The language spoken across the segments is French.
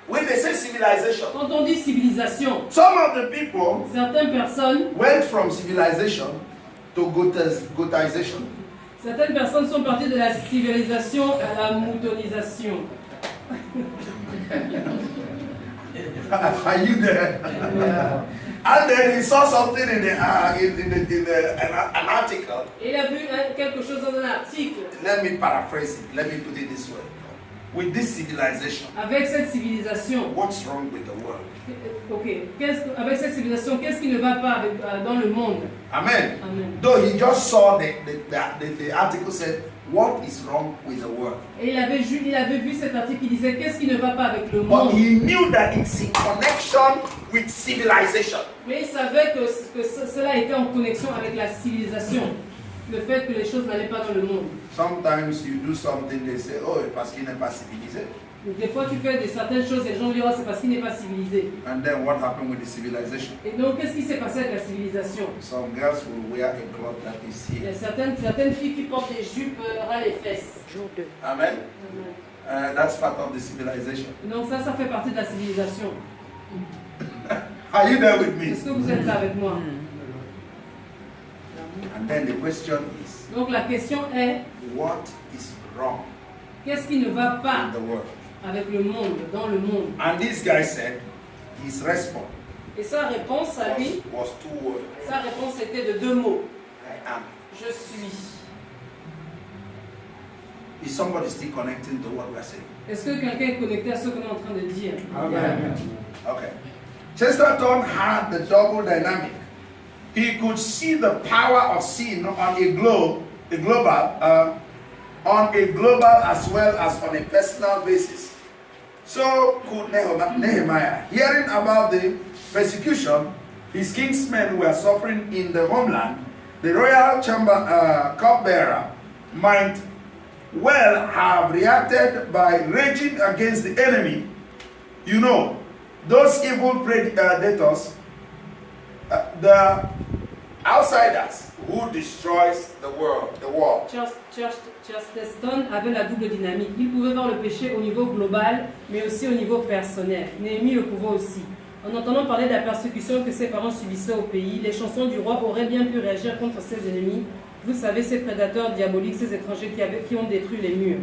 When they say civilization, Quand on dit civilisation, some of the people certaines personnes, went from civilization to goatization. certaines personnes sont parties de la civilisation à la moutonisation. Are you there? And then he saw something in an article. Et il a vu quelque chose dans un article. Let me paraphrase it. Let me put it this way. With this civilization, Avec cette civilisation, what's wrong with the world? ok, avec cette civilisation, qu'est-ce qui ne va pas dans le monde? Amen. Amen. Though he just saw the article said, what is wrong with the world? Et il avait vu cet article qui disait qu'est-ce qui ne va pas avec le But monde. he knew that it's in connection with civilization. Mais il savait que cela était en connexion avec la civilisation. Le fait que les choses n'allaient pas dans le monde. Sometimes you do something, they say, oh, parce qu'il n'est pas civilisé. Donc, des fois tu fais certaines choses et les gens disent oh, c'est parce qu'il n'est pas civilisé. And then what happened with the civilization? Et donc qu'est-ce qui s'est passé avec la civilisation? Some girls will wear a cloth that is Il y a here. certaines filles qui portent des jupes ras les fesses. Amen. That's part of the civilization. Donc ça fait partie de la civilisation. Are you there with me? Est-ce que vous êtes là avec moi? And then the question is, Donc la question est, what is wrong qu'est-ce qui ne va in pas the world? avec le monde, dans le monde? And this guy said, his response Et sa réponse à lui, was two words. sa réponse était de 2 mots. I am. Je suis. Is somebody still connecting to what we are saying? Est-ce que quelqu'un est connecté à ce qu'on est en train de dire? Amen. Okay. Chesterton had the double dynamic. He could see the power of sin on a global as well as on a personal basis. So could Nehemiah. Hearing about the persecution his kinsmen were suffering in the homeland, the royal chamber cupbearer might well have reacted by raging against the enemy. You know, those evil predators, the outsiders who destroys the world. Chesterton avait la double dynamique. Il pouvait voir le péché au niveau global, mais aussi au niveau personnel. Néhémie le pouvait aussi. En entendant parler de la persécution que ses parents subissaient au pays, les chansons du roi auraient bien pu réagir contre ses ennemis. Vous savez, ces prédateurs diaboliques, ces étrangers qui ont détruit les murs.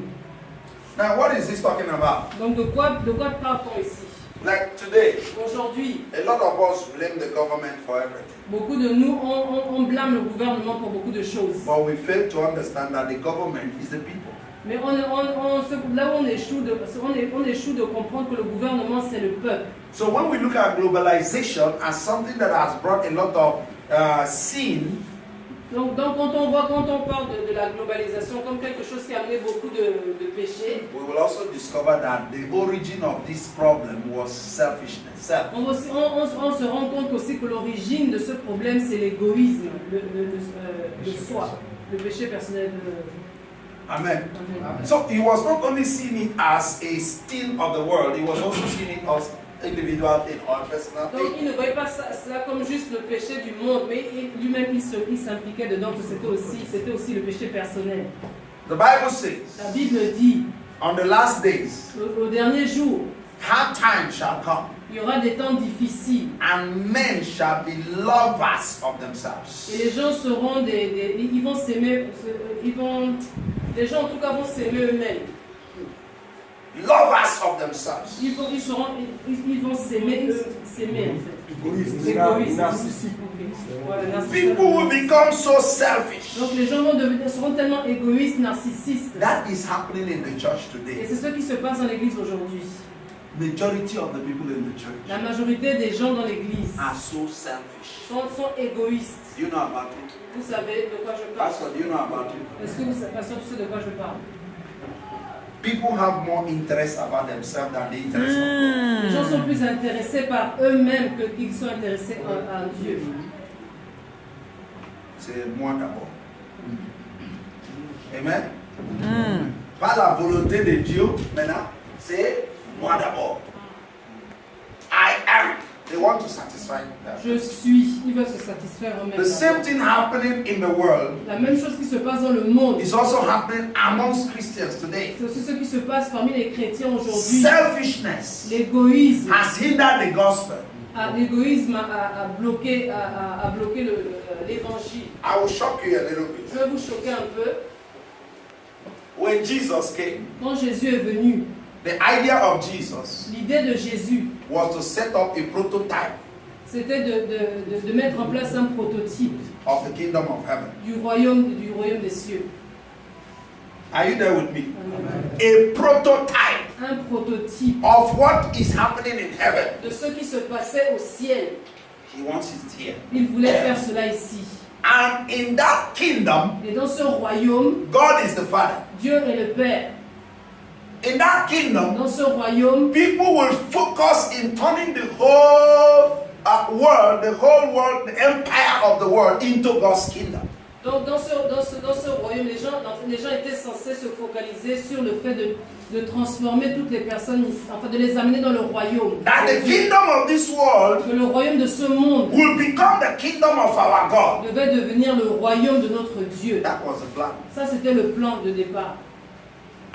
Now, what is this talking about? Donc de quoi parle-t-on ici? Like today, Aujourd'hui, a lot of us blame the government for everything. beaucoup de nous, on blâme le gouvernement pour beaucoup de choses. But we fail to understand that the government is the people. Mais là où on échoue de comprendre que le gouvernement, c'est le peuple. So when we look at globalization as something that has brought a lot of sin, Donc quand on parle de la globalisation comme quelque chose qui a amené beaucoup de péchés, we will also discover that the origin of this problem was selfishness. on se rend compte aussi que l'origine de ce problème, c'est l'égoïsme, le soi, le péché personnel. Amen. Amen. So he was not only seeing it as a sin of the world, he was also seeing it as individual thing or personal Donc thing. il ne voyait pas ça comme juste le péché du monde, mais lui-même il s'impliquait dedans, que c'était aussi le péché personnel. The Bible says, La Bible dit, on the last days, au dernier jour, hard times shall come, il y aura des temps difficiles. and men shall be lovers of themselves. Et les gens seront ils vont s'aimer, les gens en tout cas vont s'aimer eux-mêmes. Lovers of themselves. Ils vont s'aimer en fait. Égoïste, narcissique. Voilà, narcissique. People will become so selfish. Donc les gens seront tellement égoïstes, narcissistes. That is happening in the church Et today. c'est ce qui se passe dans l'église aujourd'hui. Majority of the people in the church La majorité des gens dans l'église are so selfish. sont égoïstes. Do you know about it? Vous savez de quoi je parle? Pastor, do you know about it? Est-ce que vous savez, Pasteur, tu sais de quoi je parle? People have more interest about themselves than the interest of God. Les gens sont plus intéressés par eux-mêmes qu'ils sont intéressés à Dieu. C'est moi d'abord. Amen. Pas la volonté de Dieu maintenant, c'est moi d'abord. I am. They want to satisfy satisfy them. Je suis. Ils veulent se satisfaire The eux-mêmes. same thing happening in the world La même chose qui se passe dans le monde. is also happening amongst Christians today. C'est aussi ce qui se passe parmi les chrétiens aujourd'hui. Selfishness L'égoïsme has hindered the gospel. l'égoïsme a bloqué, l'évangile. I will shock you a little Je bit. vais vous choquer un peu. When Jesus came, Quand Jésus est venu, the idea of Jesus l'idée de Jésus, was to set up a prototype c'était de mettre en place un prototype of the kingdom of heaven. du royaume des cieux. Are you there with me? A prototype Un prototype of what is happening in heaven. de ce qui se passait au ciel. He wants it here. Il voulait faire cela ici. And in that kingdom, Et dans ce royaume, God is the Father. Dieu est le Père. In that kingdom, Dans ce royaume, people will focus in turning the whole world, the empire of the world into God's kingdom. donc dans ce royaume, les gens étaient censés se focaliser sur le fait de transformer toutes les personnes, enfin de les amener dans le royaume. That the kingdom of this world Que le royaume de ce monde will become the kingdom of our God. devait devenir le royaume de notre Dieu. That was the plan. Ça, c'était le plan de départ.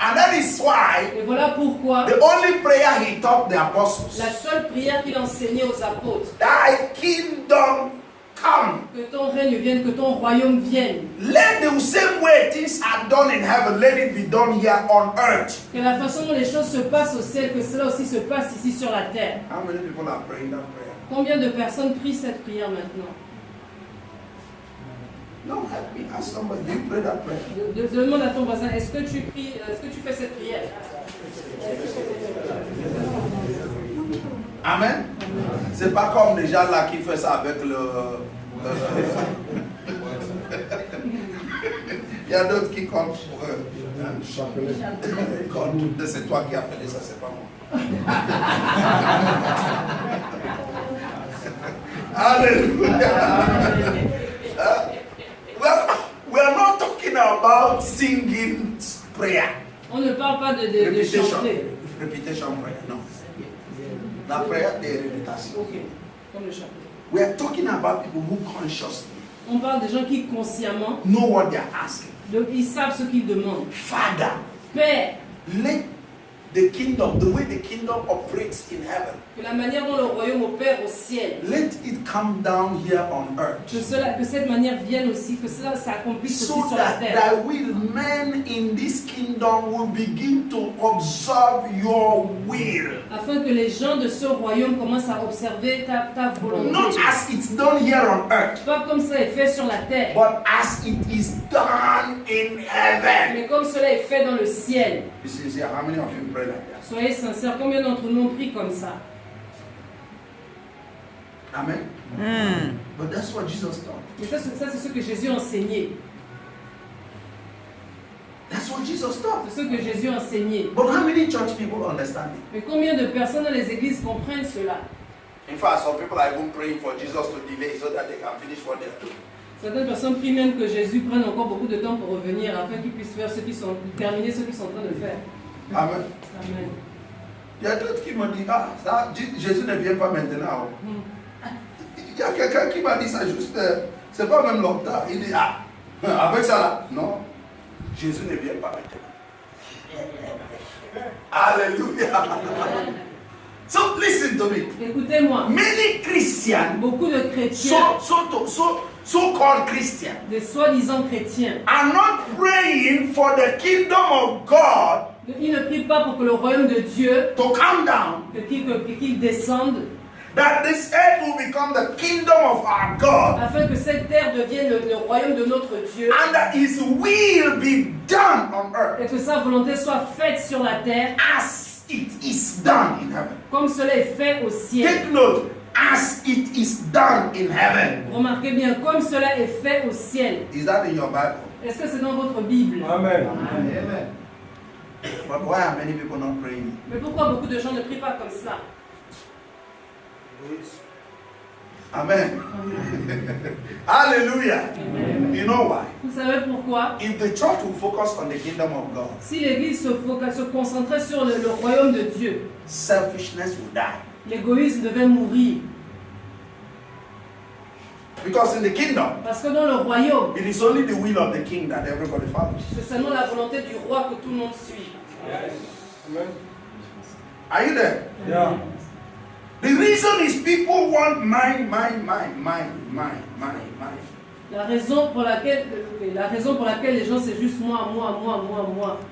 And that is why Et voilà pourquoi the only prayer he taught the apostles, la seule prière qu'il enseignait aux apôtres, thy kingdom come. que ton règne vienne, que ton royaume vienne, Let the same way things are done in heaven, let it be done here on earth. que la façon dont les choses se passent au ciel, que cela aussi se passe ici sur la terre. How many people are praying that prayer? Combien de personnes prient cette prière maintenant? No, help me. Ask somebody. You pray that prayer. Demande à ton voisin, est-ce que tu pries, est-ce que tu fais cette prière? Amen. C'est pas comme les gens là qui font ça avec le. Il y a d'autres qui comptent pour eux. C'est toi qui as appelé ça, c'est pas moi. Hallelujah. Well, we are not talking about singing prayer. On ne parle pas de chanter. Repetition prayer, no. La prière de répétition. Ok, comme le chant. We are talking about people who consciously On parle des gens qui consciemment, know what they are asking. ils savent ce qu'ils demandent. Father, Père, let the kingdom, the way the kingdom operates in heaven, que la manière dont le royaume opère au ciel, let it come down here on earth. que cette manière vienne aussi, que cela s'accomplisse aussi So sur la that terre. thy will men in this kingdom will begin to observe your will. Afin que les gens de ce royaume commencent à observer ta volonté. Not as it's done here on earth, Pas comme ça est fait sur la terre, but as it is done in heaven. mais comme cela est fait dans le ciel. You see, how many of you pray like that? Soyez sincères, combien d'entre nous ont pris comme ça? Amen. But that's what Jesus taught. Mais ça c'est ce que Jésus a enseigné. That's what Jesus taught. C'est ce que Jésus a enseigné. But how many church people understand it? Mais combien de personnes dans les églises comprennent cela? In fact, some people are even praying for Jesus to delay so that they can finish what they're doing. Certaines personnes prient même que Jésus prenne encore beaucoup de temps pour revenir afin qu'il puisse faire terminer ce qu'ils sont en train de faire. Amen. Amen. Il y a d'autres qui m'ont dit, ah, ça, Jésus ne vient pas maintenant. Il y a quelqu'un qui m'a dit ça juste, c'est pas même longtemps. Il dit, ah, avec ça là, non, Jésus ne vient pas maintenant. Alléluia. So listen to me. Écoutez-moi, Many Christians, beaucoup de chrétiens, so-called Christians, des soi-disant chrétiens, are not praying for the kingdom of God ils ne prient pas pour que le royaume de Dieu, to come down, qu'il descende, that this earth will become the kingdom of our God, afin que cette terre devienne le royaume de notre Dieu, and that His will be done on earth et que sa volonté soit faite sur la terre, as it is done in heaven. comme cela est fait au ciel. Take note, as it is done in heaven. Remarquez bien, comme cela est fait au ciel. Is that in your Bible? Est-ce que c'est dans votre Bible? Amen. Amen. But why are many people not praying? Mais pourquoi beaucoup de gens ne prient pas comme cela? Amen. Hallelujah. Amen. You know why? Vous savez pourquoi? If the church will focus on the kingdom of God, Si l'Église se concentrait sur le royaume de Dieu, selfishness will die. l'égoïsme devait mourir. Because in the kingdom, Parce que dans le royaume, it is only the will of the king that everybody follows. c'est seulement la volonté du roi que tout le monde suit. Are you there? Yeah. The reason is people want mine. La raison pour laquelle les gens c'est juste moi.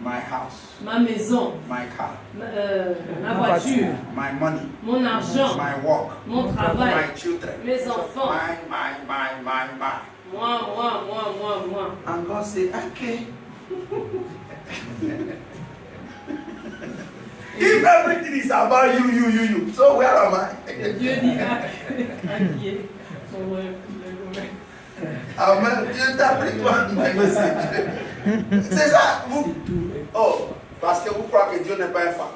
My house, Ma maison, my car, ma voiture, my money, mon argent, my work, mon travail, my children. mes enfants. Mine. Moi. And God said, okay. If everything is about you, so where am I? Dieu dit qui est. Amen. Dieu t'a pris toi my message. C'est ça, vous. Oh, parce que vous croyez que Dieu n'est pas un fan.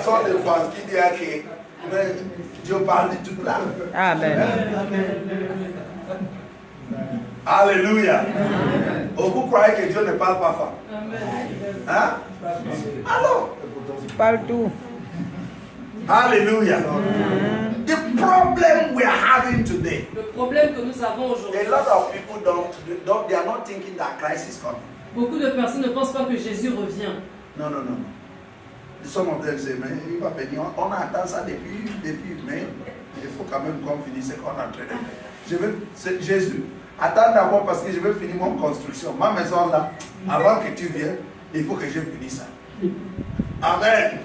Sont des fans qui disent que mais Dieu parle de tout là. Amen. Alléluia. Oh, vous croyez que Dieu ne parle pas femme? Hein? Alors, Parle tout. Hallelujah. The problem we are having today, Le problème que nous avons aujourd'hui, a lot of people don't they are not thinking that Christ is coming. beaucoup de personnes ne pensent pas que Jésus revient. No. Some of them say, mais il va venir. On attend ça depuis, mais il faut quand même qu'on finisse ce qu'on est en train de faire. C'est Jésus. Attends d'abord parce que je vais finir mon construction. Ma maison là, avant que tu viennes, il faut que je finisse ça. Amen.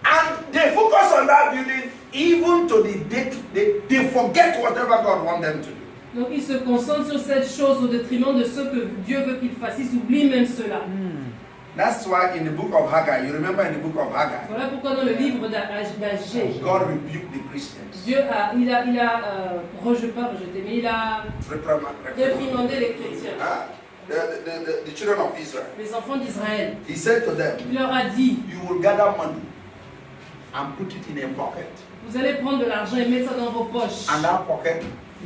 And they focus on that building even to the date. They forget whatever God wants them to do. Donc ils se concentrent sur cette chose au détriment de ce que Dieu veut qu'ils fassent. Ils oublient même cela. That's why in the book of Haggai, you remember in the book of Haggai, Voilà pourquoi dans le livre d'Agé, God rebuked the Christians. Dieu a réprimandé les chrétiens, The children of Israel. les enfants d'Israël. He said to them, Il leur a dit, you will gather money and put it in a pocket. vous allez prendre de l'argent et mettre ça dans vos poches. And that pocket,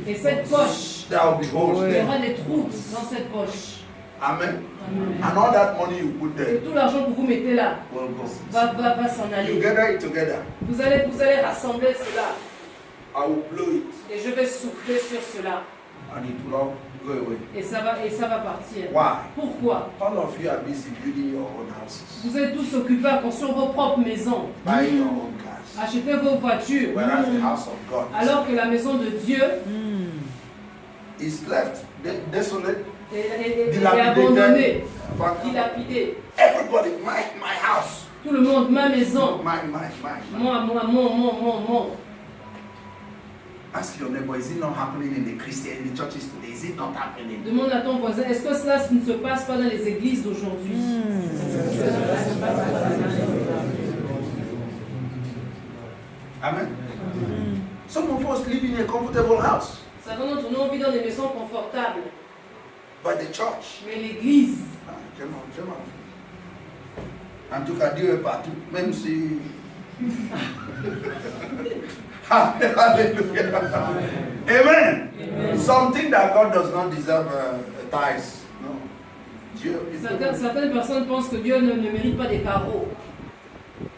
Et cette poche, there will be holes il y there. aura des trous dans cette poche. Amen. Amen. And all that money you put Et there tout l'argent que vous mettez là will go. va s'en You aller. gather it together. Vous allez rassembler cela. I will blow it Et je vais souffler sur cela. and it will all go away. Et ça va partir. Why? Pourquoi? All of you are busy building your own houses, Vous êtes tous occupés à construire vos propres maisons. buying your own cars. Achetez vos voitures. Whereas the house of God Alors que la maison de Dieu is left desolate, est abandonnée, dilapidée. Everybody, my house. Tout le monde, ma maison. My. Mon. Ask your neighbor, is it not happening in the Christian churches today? Is it not happening? Demande à ton voisin, est-ce que cela ne se passe pas dans les églises d'aujourd'hui? Amen. Some of us live in a comfortable house, Certains d'entre nous vivent dans des maisons confortables, but the church, mais l'église, Jésus. En tout cas, Dieu est partout, même si. Hallelujah. Amen. Something that God does not deserve tithes. No. Dieu. certaines personnes pensent que Dieu ne mérite pas des carreaux.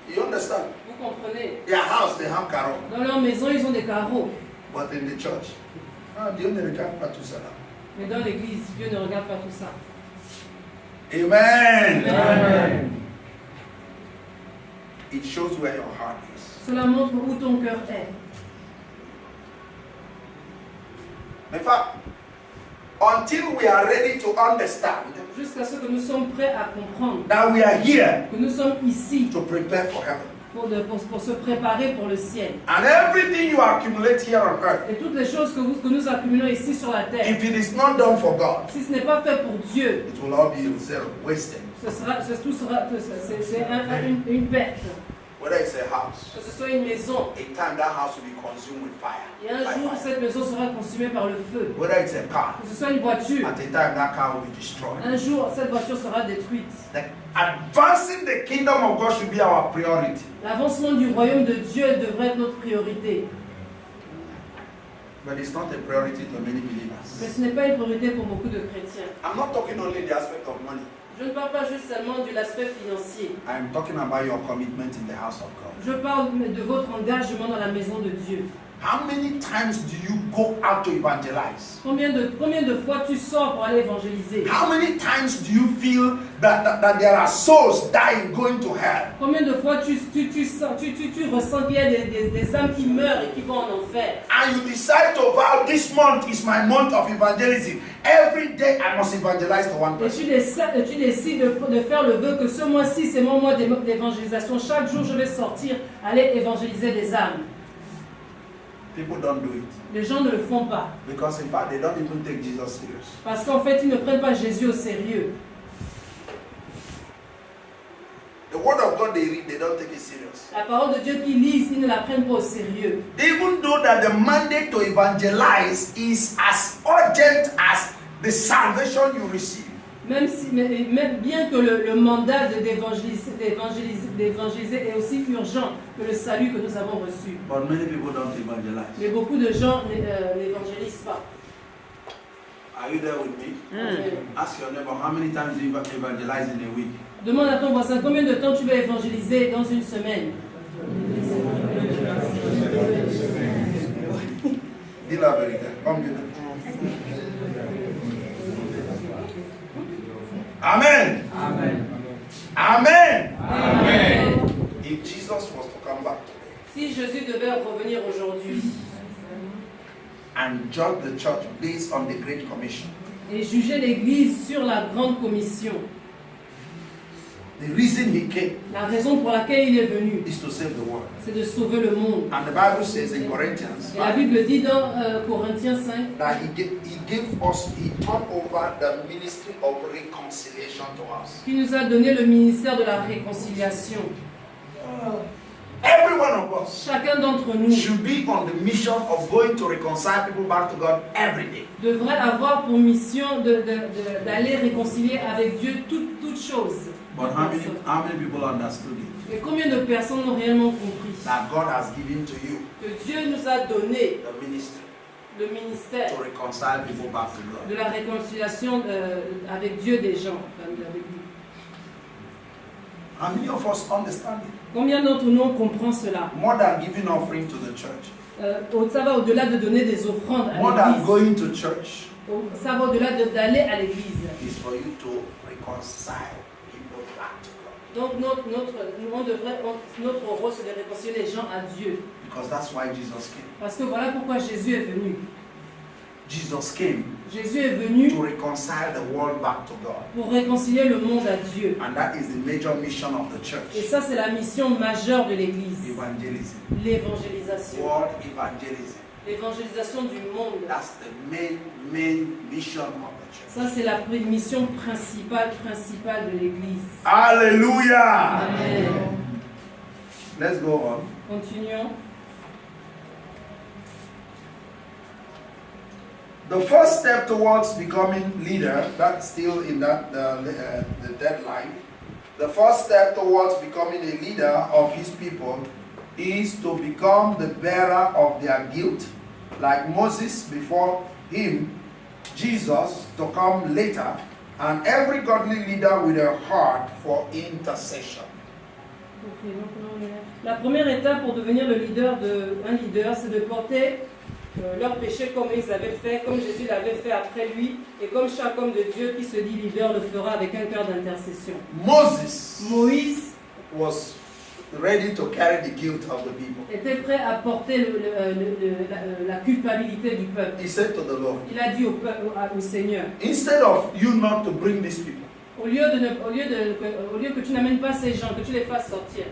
You understand? Vous comprenez? Their house, they have carol. Dans leur maison, ils ont des carreaux. But in the church, Dieu ne regarde pas tout cela. Mais dans l'église, Dieu ne regarde pas tout ça. Amen. Amen. It shows where your heart is. Cela montre où ton cœur est. In fact, until we are ready to understand Jusqu'à ce que nous sommes prêts à comprendre that we are here que nous sommes ici to prepare for heaven. pour se préparer pour le ciel. And everything you accumulate here on earth, Et toutes les choses que nous accumulons ici sur la terre, if it is not done for God, si ce n'est pas fait pour Dieu, it will all be zero, wasted. C'est une perte. Whether it's a house, Que ce soit une maison, a time that house will be consumed with fire. et un jour cette maison sera consumée par le feu. Whether it's a car, Que ce soit une voiture, at a time that car will be destroyed. un jour cette voiture sera détruite. Like, advancing the kingdom of God should be our priority. L'avancement du royaume de Dieu devrait être notre priorité. But it's not a priority to many Mais believers. ce n'est pas une priorité pour beaucoup de chrétiens. I'm not talking only the aspect of money. Je ne parle pas juste seulement de l'aspect financier. I'm talking about your commitment in the house of God. Je parle de votre engagement dans la maison de Dieu. How many times do you go out to evangelize? Combien de fois tu sors pour aller évangéliser? How many times do you feel that there are souls dying, going to hell? Combien de fois tu ressens qu'il y a des âmes qui meurent et qui vont en enfer? And you decide to vow, this month is my month of evangelism. Every day I must evangelize to one Et person. tu décides de faire le vœu que ce mois-ci, c'est mon mois d'évangélisation. Chaque jour, je vais sortir, aller évangéliser des âmes. People don't do it. Les gens ne le font pas. Because in fact, they don't even take Jesus serious. Parce qu'en fait, ils ne prennent pas Jésus au sérieux. The word of God they read, they don't take it serious. La parole de Dieu qu'ils lisent, ils ne la prennent pas au sérieux. Even though that the mandate to evangelize is as urgent as the salvation you receive. Même bien que le mandat d'évangéliser est aussi urgent que le salut que nous avons reçu. But many people don't evangelize. Mais beaucoup de gens n'évangélisent pas. Are you there with me? Ask your neighbor, how many times do you evangelize in a week? Demande à ton voisin combien de temps tu vas évangéliser dans une semaine. Dis la vérité. Amen. Amen. Amen. Amen. If Jesus was to come back today Si Jésus devait revenir aujourd'hui and judge the church based on the Great Commission, et juger l'Église sur la grande commission, the reason he came la raison pour laquelle il est venu, is to save the world. c'est de sauver le monde. And the Bible says in Corinthians Et la Bible dit dans Corinthiens 5 that he turned over the ministry of reconciliation to us. qu'il nous a donné le ministère de la réconciliation. Every one of us Chacun d'entre nous should be on the mission of going to reconcile people back to God every day. devrait avoir pour mission d'aller réconcilier avec Dieu toutes choses. But how many people understood it? Et combien de personnes ont réellement compris That God has given to you que Dieu nous a donné the ministry le ministère to reconcile people back to God. de la réconciliation avec Dieu des gens, avec lui. How many of us understand it? Combien d'entre nous comprend cela? More than giving offering to the church. Ça va au-delà de donner des offrandes More à than l'église. going to church Ça va au-delà d'aller à l'église. is for you to reconcile people back to God. Donc notre rôle c'est de réconcilier les gens à Dieu. Because that's why Jesus came. Parce que voilà pourquoi Jésus est venu. Jesus came Jésus est venu to reconcile the world back to God. pour réconcilier le monde à Dieu. And that is the major mission of the Et church. ça, c'est la mission majeure de l'Église. Evangelism. L'évangélisation. World evangelism. L'évangélisation du monde. That's the main mission of the church. Ça, c'est la mission principale de l'Église. Hallelujah. Amen. Let's go on. Continuons. The first step towards becoming leader, that's still in that the deadline. The first step towards becoming a leader of his people is to become the bearer of their guilt, like Moses before him, Jesus to come later, and every godly leader with a heart for intercession. Okay, donc, la première étape pour devenir un leader, c'est de porter leurs péchés comme ils avaient fait, comme Jésus l'avait fait après lui, et comme chaque homme de Dieu qui se dit leader le fera avec un cœur d'intercession. Moïse was ready to carry the guilt of the people. était prêt à porter la culpabilité du peuple. He said to the Lord, Il a dit au Seigneur, instead of you not to bring these people, au lieu que tu n'amènes pas ces gens, que tu les fasses sortir,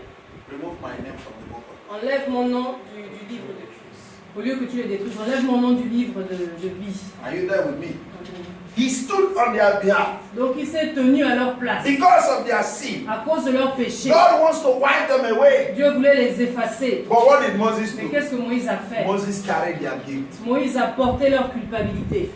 remove my name from the book of life. enlève mon nom du livre de vie. Au lieu que tu les détruises, enlève mon nom du livre de vie. Are you there with me? He stood on their behalf Donc il s'est tenu à leur place. because of their sin. À cause de leurs péchés, God wants to wipe them away. Dieu voulait les effacer. But what did Moses Mais do? qu'est-ce que Moïse a fait? Moses carried their guilt. Moïse a porté leur culpabilité.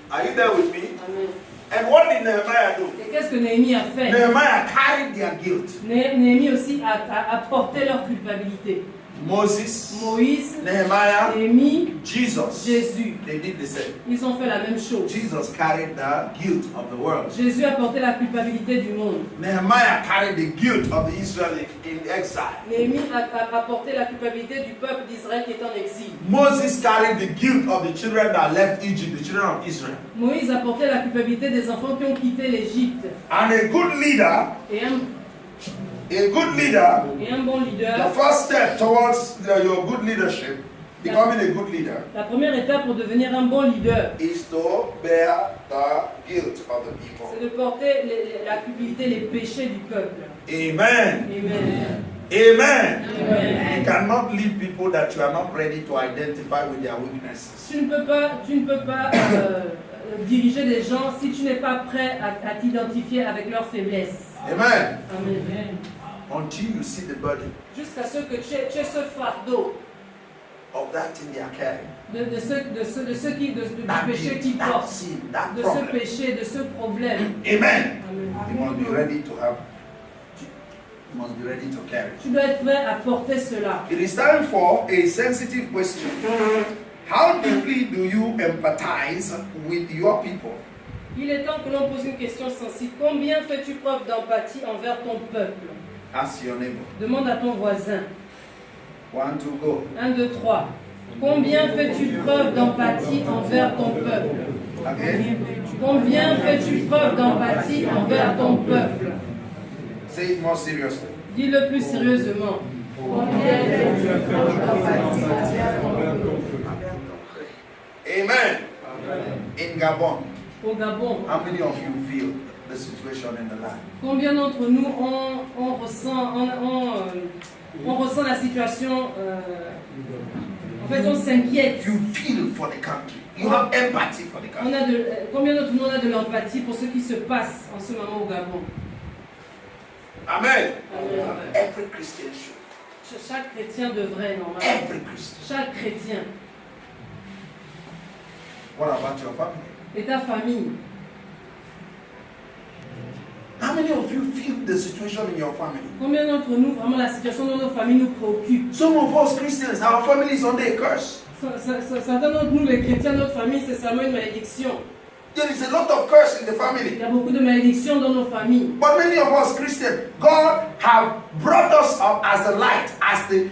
Are you there with me? Amen. And what did Nehemiah do? Et qu'est-ce que Néhémie a fait? Nehemiah carried their guilt. Néhémie aussi a porté leur culpabilité. Moses, Moïse, Nehemiah, Néhémie, Jesus. Jésus. They did the same. Ils ont fait la même chose. Jesus carried the guilt of the world. Jésus a porté la culpabilité du monde. Nehemiah carried the guilt of the Israelites in exile. Néhémie a porté la culpabilité du peuple d'Israël qui est en exil. Moses carried the guilt of the children that left Egypt, the children of Israel. Moïse a porté la culpabilité des enfants qui ont quitté l'Égypte. And a good leader, Et un bon the leader, first step towards your good leadership, becoming a good leader, la première étape pour devenir un bon leader, is to bear the guilt of the people. c'est de porter la culpabilité, les péchés du peuple. Amen. Amen. Amen. Amen. You cannot lead people that you are not ready to identify with their weaknesses. Tu ne peux pas diriger des gens si tu n'es pas prêt à t'identifier avec leurs faiblesses. Amen. Amen. Until you see the burden Jusqu'à ce que tu aies ce fardeau of that thing they are carrying, du that péché guilt, qu'ils that portent, sin, that de ce problem. péché, de ce problème. Amen. Amen. You must be ready to have. You must be ready to carry. Tu dois être prêt à porter cela. It is time for a sensitive question. How deeply do you empathize with your people? Il est temps que l'on pose une question sensible. Combien fais-tu preuve d'empathie envers ton peuple? Ask your neighbor. Demande à ton voisin. 1, 2, go. 1, 2, 3. Combien fais-tu preuve d'empathie envers ton peuple? Again. Combien fais-tu preuve d'empathie envers ton peuple? Say it more seriously. Dis-le plus sérieusement. Amen. In Gabon, Au Gabon, how many of you feel the situation in the land? combien d'entre nous on ressent la situation, en fait on s'inquiète. You feel for the country. You have empathy for the country. Combien d'entre nous on a de l'empathie pour ce qui se passe en ce moment au Gabon? Amen. Amen. Every Christian should. Chaque chrétien devrait, normalement. Every Christian. Chaque chrétien. What about your family? Et ta famille. How many of you feel the situation in your family? Combien d'entre nous, vraiment, la situation dans nos familles nous préoccupe? Some of us Christians, our family is under a curse. Certains d'entre nous, les chrétiens, notre famille, c'est seulement une malédiction. There is a lot of curse in the Il family. y a beaucoup de malédictions dans nos familles. But many of us Christians, God have brought us up as the light, as the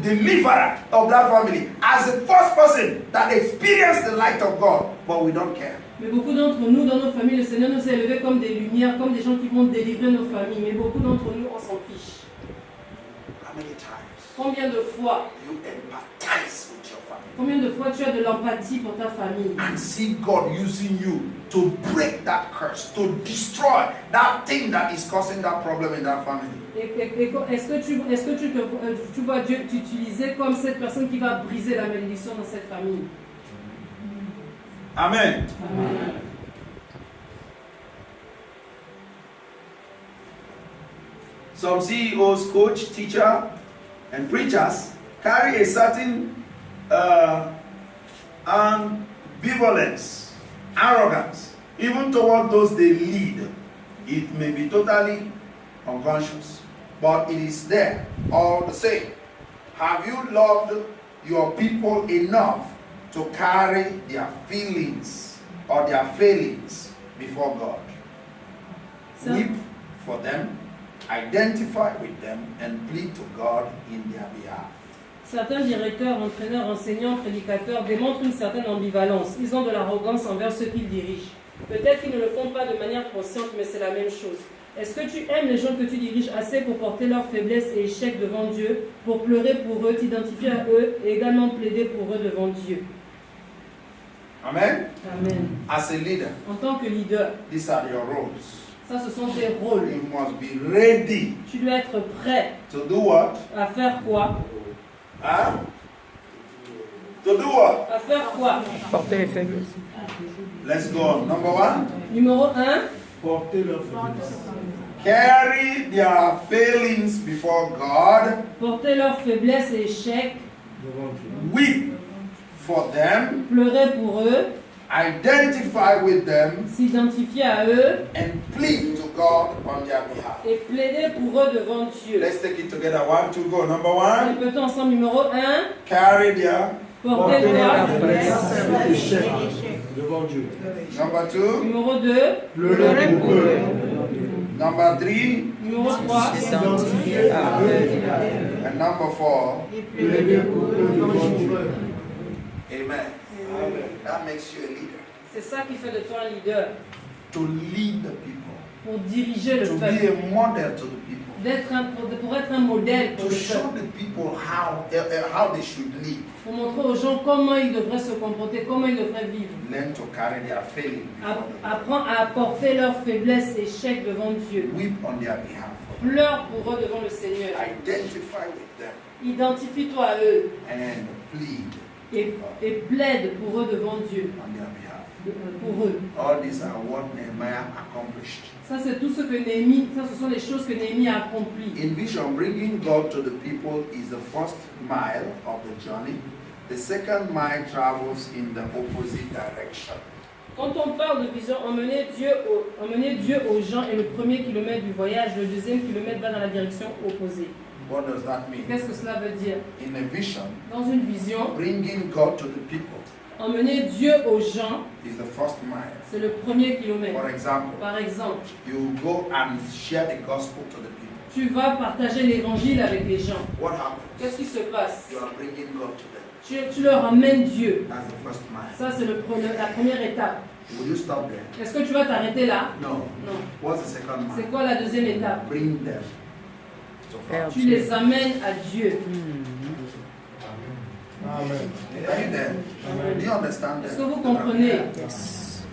deliverer of that family, as the first person that experienced the light of God, but we don't care. Mais beaucoup d'entre nous, dans nos familles, le Seigneur nous a élevés comme des lumières, comme des gens qui vont délivrer nos familles. Mais beaucoup d'entre nous, on s'en fiche. How many times Combien de fois, you empathize with your family combien de fois tu as de l'empathie pour ta famille and see God using you to break that curse, to destroy that thing that is causing that problem in that family? Est-ce que tu vois Dieu t'utiliser comme cette personne qui va briser la malédiction dans cette famille? Amen. Amen. Some CEOs, coach, teacher, and preachers carry a certain ambivalence, arrogance, even toward those they lead. It may be totally unconscious, but it is there all the same. Have you loved your people enough to carry their feelings or their failings before God? Weep for them, identify with them, and plead to God in their behalf. Certains directeurs, entraîneurs, enseignants, prédicateurs démontrent une certaine ambivalence. Ils ont de l'arrogance envers ceux qu'ils dirigent. Peut-être qu'ils ne le font pas de manière consciente, mais c'est la même chose. Est-ce que tu aimes les gens que tu diriges assez pour porter leurs faiblesses et échecs devant Dieu, pour pleurer pour eux, t'identifier à eux et également plaider pour eux devant Dieu? Amen. Amen. As a leader, En tant que leader, these are your roles. ça ce sont tes rôles. You must be ready Tu dois être prêt to do what? à faire quoi? Huh? To do what? À faire quoi? Porter les faiblesses. Let's go on. Number 1. Numéro 1, Porter leur faiblesse. Carry their failings before God. porter leurs faiblesses et échecs, Devant Dieu. Weep for them. pleurer pour eux, identify with them, s'identifier à eux and plead to God on their behalf. et plaider pour eux devant Dieu. Let's take it together. 1, 2, go. Number 1, Répétons ensemble numéro 1. carry their. Portez la toi. présence d'échec devant Dieu. Number 2, Numéro 2. Pleurer pour eux. number 3, Numéro 3. S'identifier à eux. and number 4. Plaider pour eux devant Dieu. Amen. That makes you a leader. C'est ça qui fait de toi un leader. To lead the people. Pour diriger le To be peuple. a model to the people. Pour être un modèle pour To le show peuple. the people how they should live. Pour montrer aux gens comment ils devraient se comporter, comment ils devraient vivre. Learn to carry their failing before them. Apprends à apporter leurs faiblesses et échecs devant Dieu. Weep on their behalf. Pleure pour eux devant le Seigneur. Identify with them Identifie-toi à eux and plead et plaide pour eux devant Dieu. on their behalf. Pour eux. All these are what Nehemiah accomplished. Ça, c'est tout ce que Néhémie, ça, ce sont les choses que Néhémie a accomplies. In vision, bringing God to the people is the first mile of the journey. The second mile travels in the opposite direction. Quand on parle de vision, emmener Dieu aux gens est le premier kilomètre du voyage, le deuxième kilomètre va dans la direction opposée. What does that mean? Qu'est-ce que cela veut dire? In a vision, Dans une vision, bringing God to the people emmener Dieu aux gens, is the first mile. c'est le premier kilomètre. For example, Par exemple, you go and share the gospel to the people. tu vas partager l'évangile avec les gens. What happens? Qu'est-ce qui se passe? You are bringing God to them. Tu leur amènes Dieu. That's the first mile. Ça, c'est la première étape. Will you stop there? Est-ce que tu vas t'arrêter là? No. Non. What's the second C'est mile? quoi la deuxième étape? Bring them to God. Tu les amènes à Dieu. Amen. Are you there? Do you understand Est-ce that? que vous comprenez?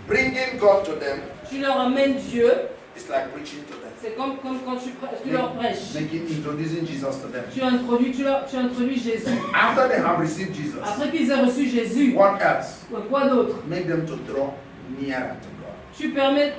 Bringing God to them Tu leur amènes Dieu. is like preaching to them. C'est comme quand tu leur prêches. Introducing Jesus to them. Tu introduis Jésus. After they have received Jesus, Après qu'ils aient reçu Jésus, what else? quoi d'autre? Make them to draw nearer to God. Tu permets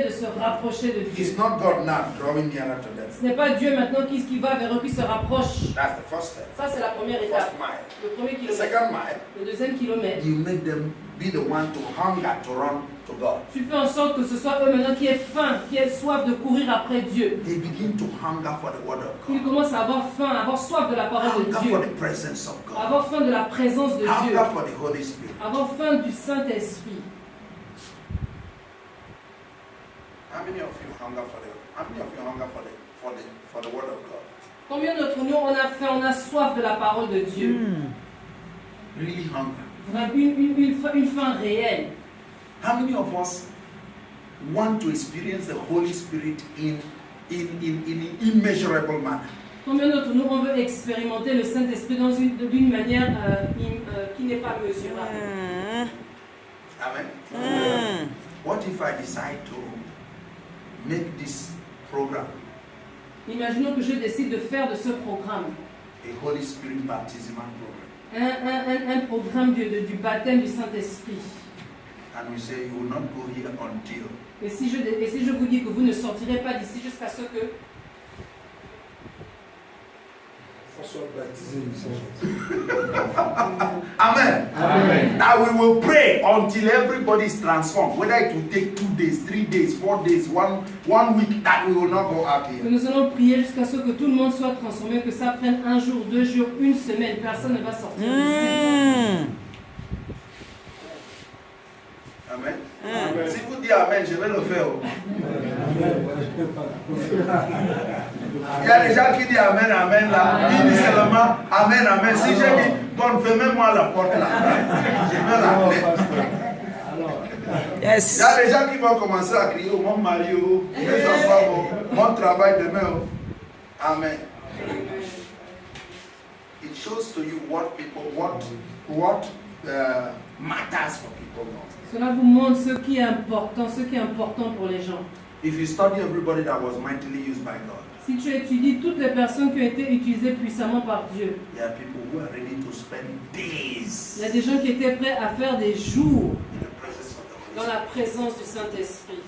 de se rapprocher de Dieu. It's not God now drawing nearer to them. Ce n'est pas Dieu maintenant qui va vers eux, qui se rapproche. That's the first step. Ça, c'est la première First étape. mile. Le premier The kilomètre. second mile, Le deuxième kilomètre. you make them be the one to hunger to run to God. Tu fais en sorte que ce soit eux maintenant qui aient faim, qui aient soif de courir après Dieu. They begin to hunger for the word of Ils God. commencent à avoir faim, à avoir soif de la parole de Hunger Dieu. for the presence of God. Avoir faim de la présence de Dieu. Hunger for the Holy Spirit. Avoir faim du Saint-Esprit. How many of you hunger for the word of God? Combien d'entre nous on a faim, on a soif de la parole de Dieu? Really hunger. Vraiment une faim réelle. How many of us want to experience the Holy Spirit in an immeasurable manner? Combien d'entre nous on veut expérimenter le Saint-Esprit d'une manière qui n'est pas mesurable? Amen. What if I decide to make this program Imaginons que je décide de faire de ce programme a Holy Spirit baptismal program, un programme du baptême du Saint-Esprit. and we say you will not go here until Et si je vous dis que vous ne sortirez pas d'ici jusqu'à ce que Soit baptisé du Saint-Esprit. Amen. Amen. Now we will pray until everybody is transformed. Whether it will take 2 days, 3 days, 4 days, one week, that we will not go out que here. nous allons prier jusqu'à ce que tout le monde soit transformé, que ça prenne 1 jour, 2 jours, 1 semaine. Personne ne va sortir d'ici. Amen. Amen. Si vous dites Amen, je vais le faire. Il y a des gens qui disent Amen, Amen là. Ils disent seulement Amen, Amen. Si j'ai dit, bon, fermez-moi la porte là. Je vais l'appeler. Yes. Il y a des gens qui vont commencer à crier, oh, mon mari, oh, mes enfants, oh, mon travail demain. Oh. Amen. It shows to you what matters for people now. Cela vous montre ce qui est important pour les gens. If you study everybody that was mightily used by God, Si tu étudies toutes les personnes qui ont été utilisées puissamment par Dieu, there are people who are ready to spend days il y a des gens qui étaient prêts à faire des jours in the presence of the Holy dans Spirit. la présence du Saint-Esprit.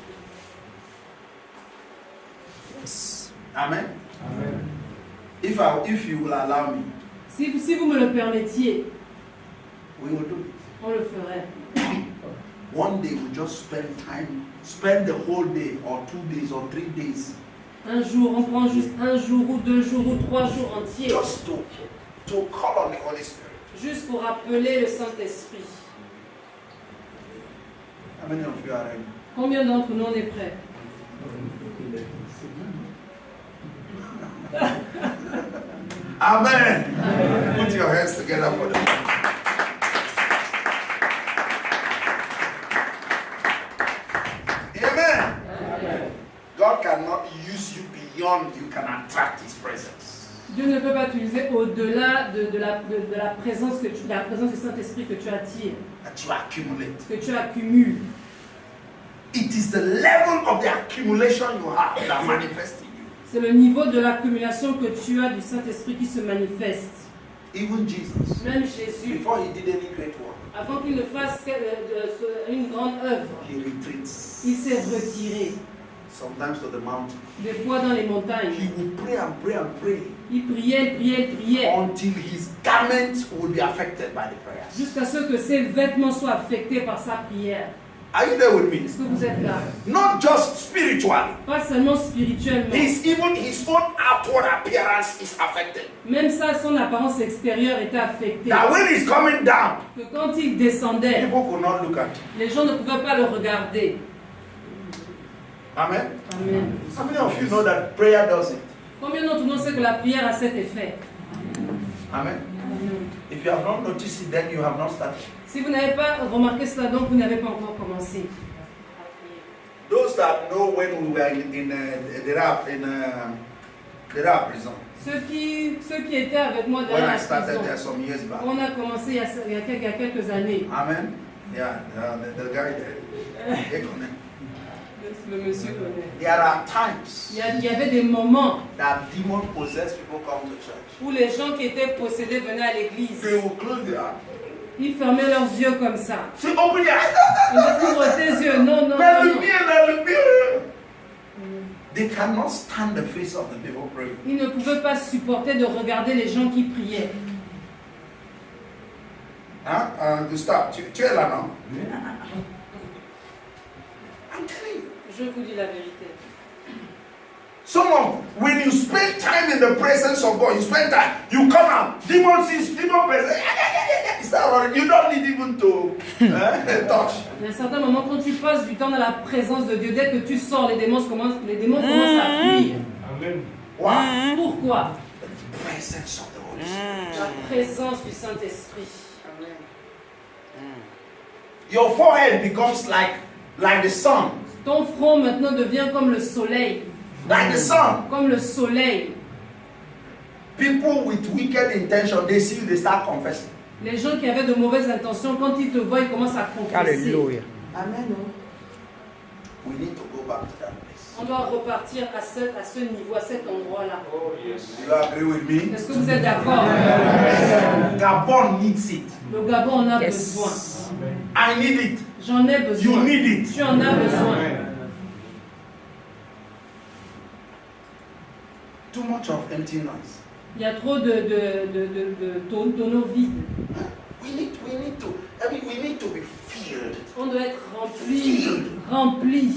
Amen. Amen. If you will allow me, Si vous me le permettiez, we will do it. on le ferait. One day we just spend the whole day or 2 days or 3 days Un jour, on prend juste un jour ou 2 jours ou 3 jours entiers, just to call on the Holy Spirit. juste pour appeler le Saint-Esprit. How many of you are ready? Combien d'entre nous on est prêts? Amen. Put your hands together for the Lord. Amen. God cannot use you beyond you can attract His presence. Dieu ne peut pas t'utiliser au-delà de la présence la présence du Saint-Esprit que tu attires, That you accumulate. que tu accumules. It is the level of the accumulation you have that manifests in you. C'est le niveau de l'accumulation que tu as du Saint-Esprit qui se manifeste. Even Jesus, Même Jésus, before He did any great work, avant qu'il ne fasse une grande œuvre, He retreats. il s'est retiré. Sometimes to the mountain. Des fois dans les montagnes, He would pray and pray and pray il priait, priait, priait, until his garments would be affected by the prayers. jusqu'à ce que ses vêtements soient affectés par sa prière. Are you there with me? Est-ce que vous êtes là? Not just spiritually. Pas seulement spirituellement. Even his own outward appearance is affected. Même ça, son apparence extérieure était affectée. That when he's coming down, Que quand il descendait, people could not look at him. les gens ne pouvaient pas le regarder. Amen. Amen. How many of you know that prayer does it? Combien d'entre nous savent que la prière a cet effet? Amen. Amen. If you have not noticed it, then you have not started. Si vous n'avez pas remarqué cela, donc vous n'avez pas encore commencé. Those that know when we were in the rap prison, Ceux qui étaient avec moi when derrière I la started there prison, some years back. on a commencé il y a quelques années. Amen. Yeah, the guy there. They connect. Le monsieur connaît. There are times Il y avait des moments that demon-possessed people come to church. où les gens qui étaient possédés venaient à l'église. They will close their eyes. Ils fermaient leurs yeux comme ça. Say, open your eyes. Ils disaient, ouvre tes yeux. Non, non, non, Let non. me be, let me be. They cannot stand the face of the people praying. Ils ne pouvaient pas supporter de regarder les gens qui priaient. Hein? Gustave, tu es là, non? I'm telling you. Je vous dis la vérité. When you spend time in the presence of God, you spend time, you come out, demon sees, demon presence, you don't need even to touch. Il y a certains moments, quand tu passes du temps dans la présence de Dieu, dès que tu sors, les démons commencent à fuir. Amen. Why? Pourquoi? The presence of the Holy Spirit. La présence du Saint-Esprit. Your forehead becomes like the sun. Ton front maintenant devient comme le soleil. Like the sun. Comme le soleil. People with wicked intention, they see you, they start confessing. Les gens qui avaient de mauvaises intentions, quand ils te voient, ils commencent à confesser. Alléluia. Amen. We need to go back to that place. On doit repartir à ce niveau, à cet endroit-là. Oh, yes. You agree with me? Est-ce que vous êtes d'accord? Gabon needs it. Le Gabon en a Yes. besoin. I need it. J'en ai You besoin. need it. Tu en as besoin. Too much of empty noise. Il y a trop de tonneaux vides. We need to be filled. On doit être rempli. Rempli.